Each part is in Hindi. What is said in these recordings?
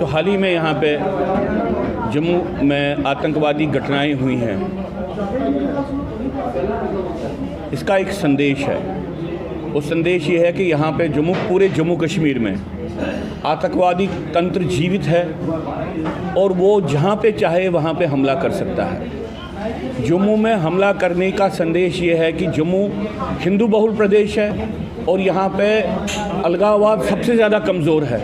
तो हाल ही में यहाँ पे जम्मू में आतंकवादी घटनाएं हुई हैं। इसका एक संदेश है। वो संदेश ये है कि यहाँ पे पूरे जम्मू कश्मीर में आतंकवादी तंत्र जीवित है और वो जहाँ पे चाहे वहाँ पे हमला कर सकता है। जम्मू में हमला करने का संदेश ये है कि जम्मू हिंदू बहुल प्रदेश है और यहाँ पे अलगाववाद सबसे ज़्यादा कमज़ोर है।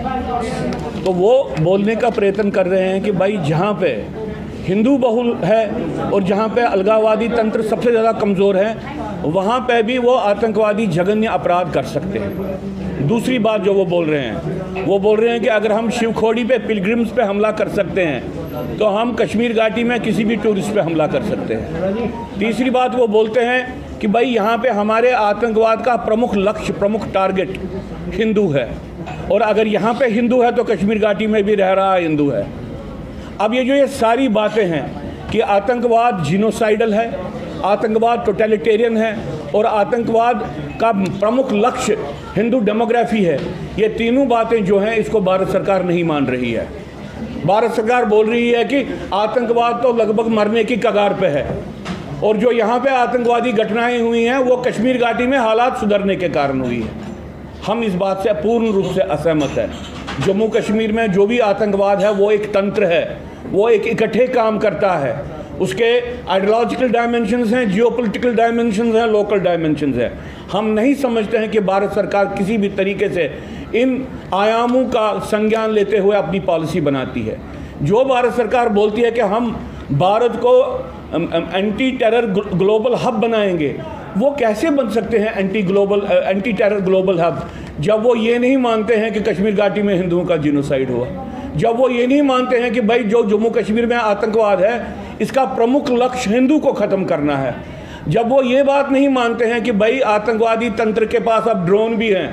तो वो बोलने का प्रयत्न कर रहे हैं कि भाई जहाँ पे हिंदू बहुल है और जहाँ पे अलगाववादी तंत्र सबसे ज़्यादा कमज़ोर है वहाँ पे भी वो आतंकवादी जघन्य अपराध कर सकते हैं। दूसरी बात जो वो बोल रहे हैं कि अगर हम शिवखोड़ी पे पिलग्रिम्स पे हमला कर सकते हैं तो हम कश्मीर घाटी में किसी भी टूरिस्ट पे हमला कर सकते हैं। तीसरी बात वो बोलते हैं कि भाई यहाँ पे हमारे आतंकवाद का प्रमुख लक्ष्य, प्रमुख टारगेट हिंदू है और अगर यहाँ पे हिंदू है तो कश्मीर घाटी में भी रह रहा हिंदू है। अब ये सारी बातें हैं कि आतंकवाद जीनोसाइडल है, आतंकवाद टोटलिटेरियन है और आतंकवाद का प्रमुख लक्ष्य हिंदू डेमोग्राफी है। ये तीनों बातें जो हैं इसको भारत सरकार नहीं मान रही है। भारत सरकार बोल रही है कि आतंकवाद तो लगभग मरने की कगार पे है और जो यहाँ पे आतंकवादी घटनाएं हुई हैं वो कश्मीर घाटी में हालात सुधरने के कारण हुई है। हम इस बात से पूर्ण रूप से असहमत हैं। जम्मू कश्मीर में जो भी आतंकवाद है वो एक तंत्र है, वो एक इकट्ठे काम करता है। उसके आइडियोलॉजिकल डायमेंशंस हैं, जियोपॉलिटिकल डायमेंशंस हैं, लोकल डायमेंशंस हैं। हम नहीं समझते हैं कि भारत सरकार किसी भी तरीके से इन आयामों का संज्ञान लेते हुए अपनी पॉलिसी बनाती है। जो भारत सरकार बोलती है कि हम भारत को एंटी टेरर ग्लोबल हब बनाएंगे, वो कैसे बन सकते हैं एंटी टेरर ग्लोबल हब जब वो ये नहीं मानते हैं कि कश्मीर घाटी में हिंदुओं का जीनोसाइड हुआ, जब वो ये नहीं मानते हैं कि भाई जो जम्मू कश्मीर में आतंकवाद है इसका प्रमुख लक्ष्य हिंदू को ख़त्म करना है, जब वो ये बात नहीं मानते हैं कि भाई आतंकवादी तंत्र के पास अब ड्रोन भी हैं,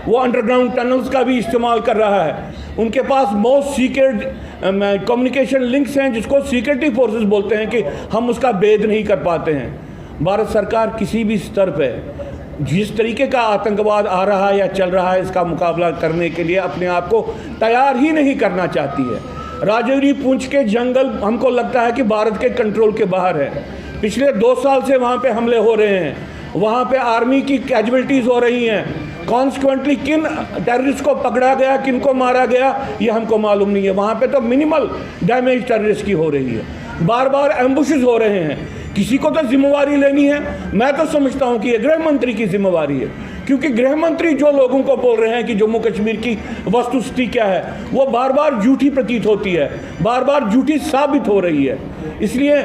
वो अंडरग्राउंड टनल्स का भी इस्तेमाल कर रहा है, उनके पास मोस्ट सीक्रेट कम्युनिकेशन लिंक्स हैं जिसको सिक्योरिटी फोर्सेस बोलते हैं कि हम उसका भेद नहीं कर पाते हैं। भारत सरकार किसी भी स्तर पर जिस तरीके का आतंकवाद आ रहा है या चल रहा है इसका मुकाबला करने के लिए अपने आप को तैयार ही नहीं करना चाहती है। राजौरी पूंछ के जंगल हमको लगता है कि भारत के कंट्रोल के बाहर है। पिछले 2 साल से वहाँ पे हमले हो रहे हैं, वहाँ पे आर्मी की कैजुअल्टीज़ हो रही हैं। कॉन्सिक्वेंटली किन टेररिस्ट को पकड़ा गया, किन को मारा गया ये हमको मालूम नहीं है। वहाँ पे तो मिनिमल डैमेज टेररिस्ट की हो रही है। बार बार एम्बुशेस हो रहे हैं। किसी को तो जिम्मेवारी लेनी है। मैं तो समझता हूँ कि ये गृह मंत्री की जिम्मेवारी है, क्योंकि गृह मंत्री जो लोगों को बोल रहे हैं कि जम्मू कश्मीर की वस्तुस्थिति क्या है वो बार बार झूठी प्रतीत होती है, बार बार झूठी साबित हो रही है। इसलिए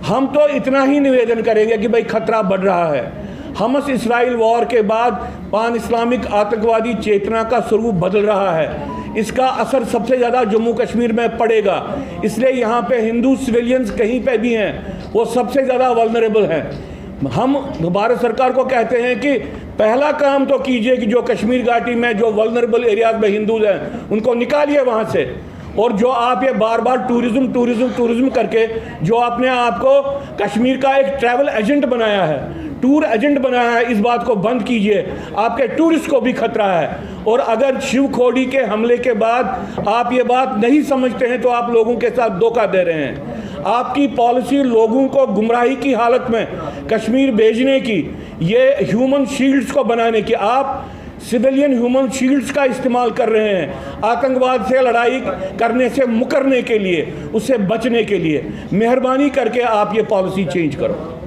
हम तो इतना ही निवेदन करेंगे कि भाई खतरा बढ़ रहा है। हमस इसराइल वॉर के बाद पान इस्लामिक आतंकवादी चेतना का स्वरूप बदल रहा है। इसका असर सबसे ज़्यादा जम्मू कश्मीर में पड़ेगा। इसलिए यहाँ पे हिंदू सिविलियंस कहीं पे भी हैं वो सबसे ज़्यादा वल्नरेबल हैं। हम भारत सरकार को कहते हैं कि पहला काम तो कीजिए कि जो कश्मीर घाटी में जो वल्नरेबल एरियाज में हिंदूज हैं उनको निकालिए वहाँ से। और जो आप ये बार बार टूरिज्म करके जो आपने आपको कश्मीर का एक ट्रैवल एजेंट बनाया है, टूर एजेंट बनाया है, इस बात को बंद कीजिए। आपके टूरिस्ट को भी खतरा है। और अगर शिवखोड़ी के हमले के बाद आप ये बात नहीं समझते हैं तो आप लोगों के साथ धोखा दे रहे हैं। आपकी पॉलिसी लोगों को गुमराही की हालत में कश्मीर भेजने की, ये ह्यूमन शील्ड्स को बनाने की, आप सिविलियन ह्यूमन शील्ड्स का इस्तेमाल कर रहे हैं आतंकवाद से लड़ाई करने से मुकरने के लिए, उससे बचने के लिए। मेहरबानी करके आप ये पॉलिसी चेंज करो।